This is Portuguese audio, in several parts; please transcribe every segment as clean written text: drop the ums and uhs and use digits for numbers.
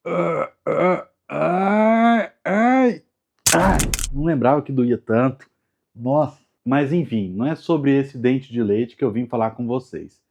Ai, ai, ai, não lembrava que doía tanto. Nossa, mas enfim, não é sobre esse dente de leite que eu vim falar com vocês.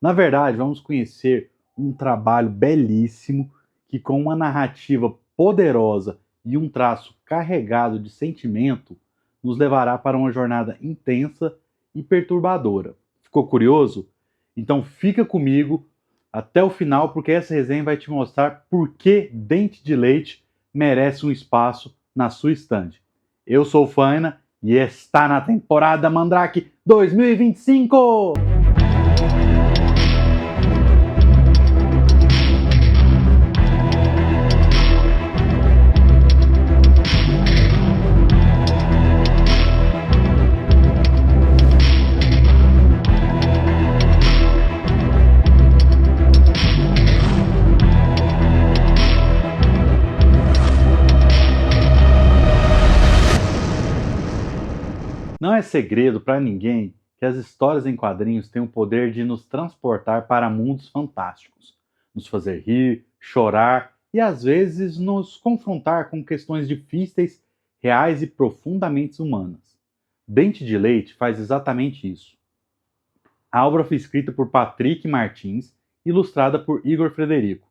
Na verdade, vamos conhecer um trabalho belíssimo que, com uma narrativa poderosa e um traço carregado de sentimento, nos levará para uma jornada intensa e perturbadora. Ficou curioso? Então fica comigo até o final, porque essa resenha vai te mostrar por que Dente de Leite merece um espaço na sua estante. Eu sou o Faina e está na temporada Mandrake 2025! Não é segredo para ninguém que as histórias em quadrinhos têm o poder de nos transportar para mundos fantásticos, nos fazer rir, chorar e às vezes nos confrontar com questões difíceis, reais e profundamente humanas. Dente de Leite faz exatamente isso. A obra foi escrita por Patrick Martins e ilustrada por Igor Frederico.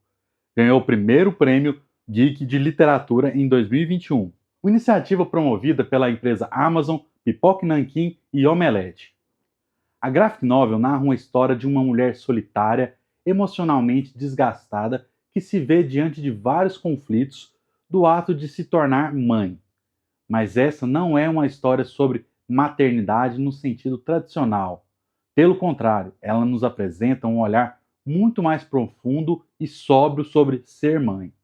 Ganhou o primeiro prêmio Geek de Literatura em 2021. Uma iniciativa promovida pela empresa Amazon, Pipoque Nanquim e Omelete. A graphic novel narra uma história de uma mulher solitária, emocionalmente desgastada, que se vê diante de vários conflitos do ato de se tornar mãe. Mas essa não é uma história sobre maternidade no sentido tradicional. Pelo contrário, ela nos apresenta um olhar muito mais profundo e sóbrio sobre ser mãe,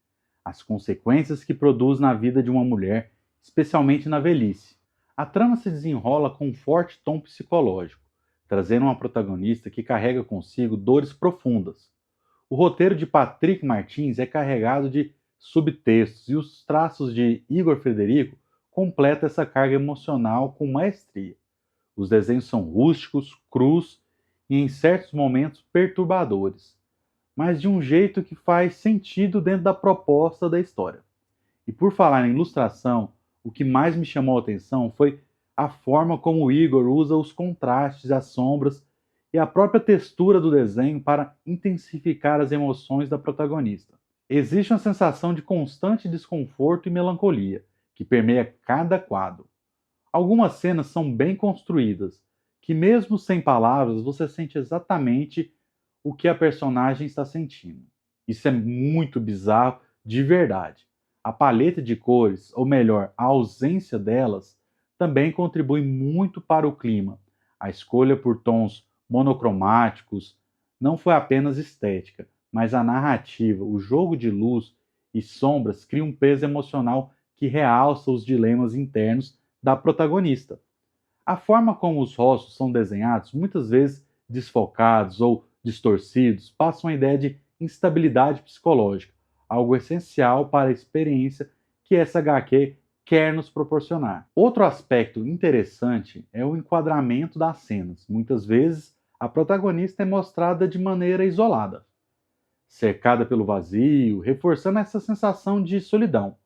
as consequências que produz na vida de uma mulher, especialmente na velhice. A trama se desenrola com um forte tom psicológico, trazendo uma protagonista que carrega consigo dores profundas. O roteiro de Patrick Martins é carregado de subtextos e os traços de Igor Frederico completam essa carga emocional com maestria. Os desenhos são rústicos, crus e, em certos momentos, perturbadores, mas de um jeito que faz sentido dentro da proposta da história. E por falar em ilustração, o que mais me chamou a atenção foi a forma como o Igor usa os contrastes, as sombras e a própria textura do desenho para intensificar as emoções da protagonista. Existe uma sensação de constante desconforto e melancolia que permeia cada quadro. Algumas cenas são bem construídas, que mesmo sem palavras você sente exatamente o que a personagem está sentindo. Isso é muito bizarro de verdade. A paleta de cores, ou melhor, a ausência delas, também contribui muito para o clima. A escolha por tons monocromáticos não foi apenas estética, mas a narrativa, o jogo de luz e sombras cria um peso emocional que realça os dilemas internos da protagonista. A forma como os rostos são desenhados, muitas vezes desfocados ou distorcidos, passa uma ideia de instabilidade psicológica, algo essencial para a experiência que essa HQ quer nos proporcionar. Outro aspecto interessante é o enquadramento das cenas. Muitas vezes, a protagonista é mostrada de maneira isolada, cercada pelo vazio, reforçando essa sensação de solidão,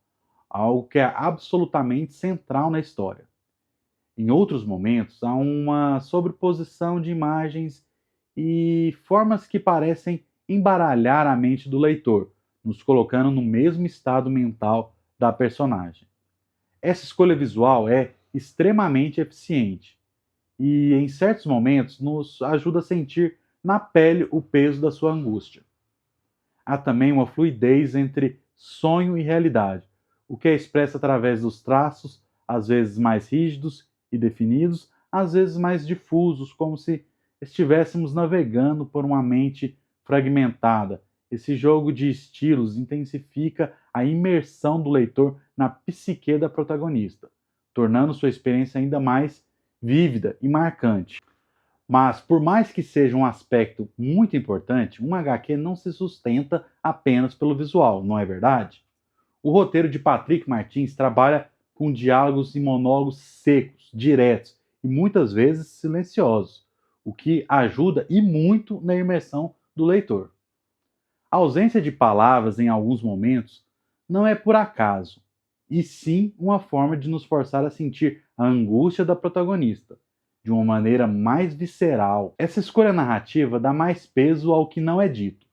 algo que é absolutamente central na história. Em outros momentos, há uma sobreposição de imagens e formas que parecem embaralhar a mente do leitor, nos colocando no mesmo estado mental da personagem. Essa escolha visual é extremamente eficiente e, em certos momentos, nos ajuda a sentir na pele o peso da sua angústia. Há também uma fluidez entre sonho e realidade, o que é expresso através dos traços, às vezes mais rígidos e definidos, às vezes mais difusos, como se estivéssemos navegando por uma mente fragmentada. Esse jogo de estilos intensifica a imersão do leitor na psique da protagonista, tornando sua experiência ainda mais vívida e marcante. Mas, por mais que seja um aspecto muito importante, um HQ não se sustenta apenas pelo visual, não é verdade? O roteiro de Patrick Martins trabalha com diálogos e monólogos secos, diretos e muitas vezes silenciosos, o que ajuda e muito na imersão do leitor. A ausência de palavras em alguns momentos não é por acaso, e sim uma forma de nos forçar a sentir a angústia da protagonista, de uma maneira mais visceral. Essa escolha narrativa dá mais peso ao que não é dito,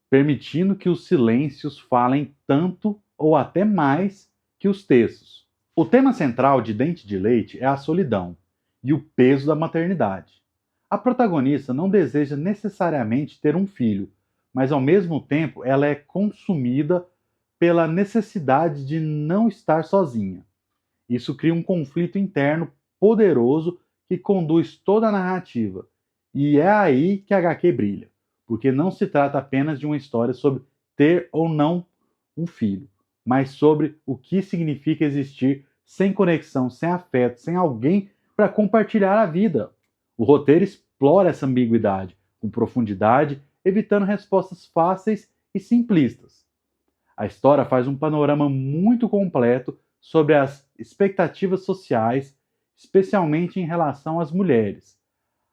permitindo que os silêncios falem tanto ou até mais que os textos. O tema central de Dente de Leite é a solidão e o peso da maternidade. A protagonista não deseja necessariamente ter um filho, mas ao mesmo tempo ela é consumida pela necessidade de não estar sozinha. Isso cria um conflito interno poderoso que conduz toda a narrativa. E é aí que a HQ brilha, porque não se trata apenas de uma história sobre ter ou não um filho, mas sobre o que significa existir sem conexão, sem afeto, sem alguém para compartilhar a vida. O roteiro explora essa ambiguidade com profundidade, evitando respostas fáceis e simplistas. A história faz um panorama muito completo sobre as expectativas sociais, especialmente em relação às mulheres.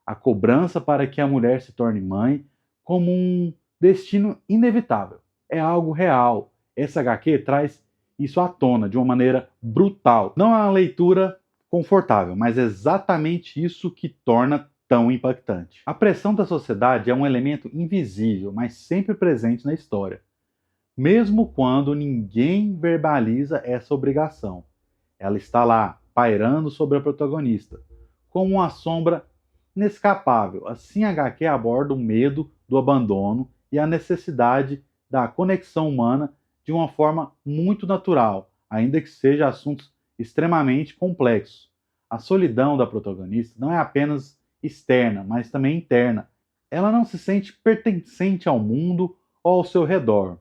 A cobrança para que a mulher se torne mãe como um destino inevitável. É algo real. Essa HQ traz isso à tona de uma maneira brutal. Não é uma leitura confortável, mas é exatamente isso que torna tão impactante. A pressão da sociedade é um elemento invisível, mas sempre presente na história, mesmo quando ninguém verbaliza essa obrigação. Ela está lá, pairando sobre a protagonista, como uma sombra inescapável. Assim, a HQ aborda o medo do abandono e a necessidade da conexão humana de uma forma muito natural, ainda que seja assuntos extremamente complexos. A solidão da protagonista não é apenas externa, mas também interna. Ela não se sente pertencente ao mundo ou ao seu redor.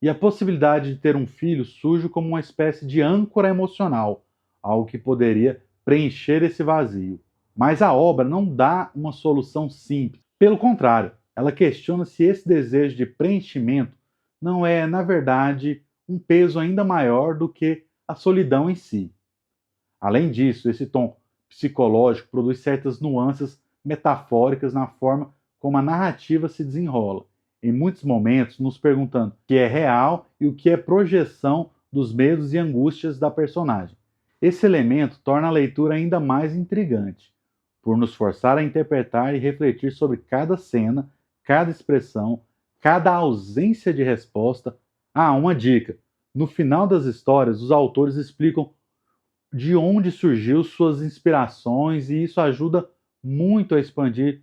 E a possibilidade de ter um filho surge como uma espécie de âncora emocional, algo que poderia preencher esse vazio. Mas a obra não dá uma solução simples. Pelo contrário, ela questiona se esse desejo de preenchimento não é, na verdade, um peso ainda maior do que a solidão em si. Além disso, esse tom psicológico produz certas nuances metafóricas na forma como a narrativa se desenrola, em muitos momentos nos perguntando o que é real e o que é projeção dos medos e angústias da personagem. Esse elemento torna a leitura ainda mais intrigante, por nos forçar a interpretar e refletir sobre cada cena, cada expressão, cada ausência de resposta. Ah, uma dica: no final das histórias, os autores explicam de onde surgiu suas inspirações e isso ajuda muito a expandir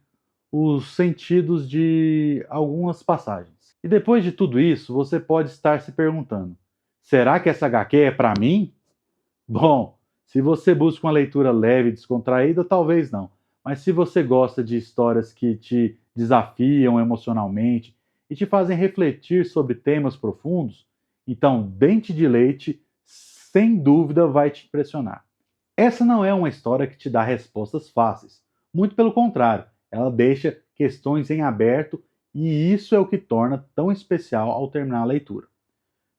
os sentidos de algumas passagens. E depois de tudo isso, você pode estar se perguntando: será que essa HQ é para mim? Bom, se você busca uma leitura leve e descontraída, talvez não. Mas se você gosta de histórias que te desafiam emocionalmente e te fazem refletir sobre temas profundos, então Dente de Leite, sem dúvida, vai te impressionar. Essa não é uma história que te dá respostas fáceis. Muito pelo contrário, ela deixa questões em aberto e isso é o que torna tão especial ao terminar a leitura.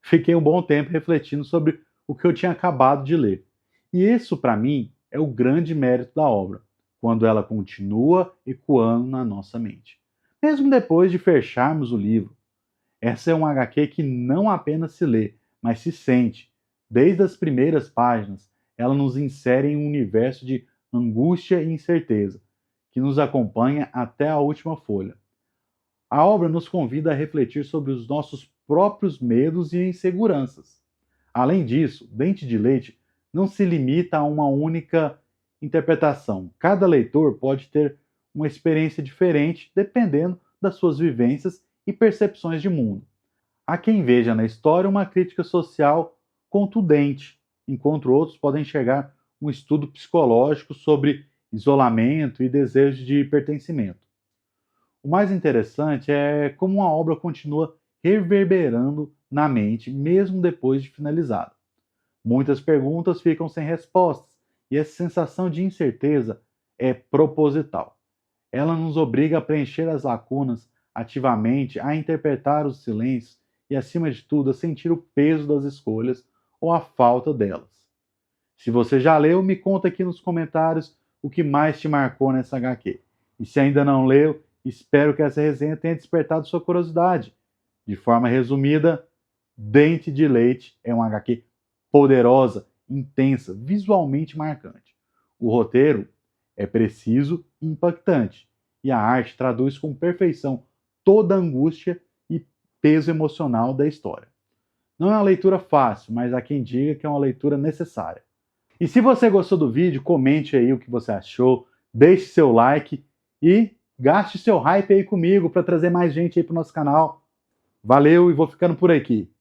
Fiquei um bom tempo refletindo sobre o que eu tinha acabado de ler. E isso, para mim, é o grande mérito da obra, quando ela continua ecoando na nossa mente. Mesmo depois de fecharmos o livro, essa é uma HQ que não apenas se lê, mas se sente. Desde as primeiras páginas, ela nos insere em um universo de angústia e incerteza, que nos acompanha até a última folha. A obra nos convida a refletir sobre os nossos próprios medos e inseguranças. Além disso, Dente de Leite não se limita a uma única interpretação. Cada leitor pode ter uma experiência diferente dependendo das suas vivências e percepções de mundo. Há quem veja na história uma crítica social contundente, enquanto outros podem enxergar um estudo psicológico sobre isolamento e desejo de pertencimento. O mais interessante é como a obra continua reverberando na mente, mesmo depois de finalizada. Muitas perguntas ficam sem respostas, e essa sensação de incerteza é proposital. Ela nos obriga a preencher as lacunas ativamente, a interpretar os silêncios e, acima de tudo, a sentir o peso das escolhas ou a falta delas. Se você já leu, me conta aqui nos comentários o que mais te marcou nessa HQ. E se ainda não leu, espero que essa resenha tenha despertado sua curiosidade. De forma resumida, Dente de Leite é uma HQ poderosa, intensa, visualmente marcante. O roteiro é preciso e impactante, e a arte traduz com perfeição toda a angústia e peso emocional da história. Não é uma leitura fácil, mas há quem diga que é uma leitura necessária. E se você gostou do vídeo, comente aí o que você achou, deixe seu like e gaste seu hype aí comigo para trazer mais gente aí para o nosso canal. Valeu e vou ficando por aqui.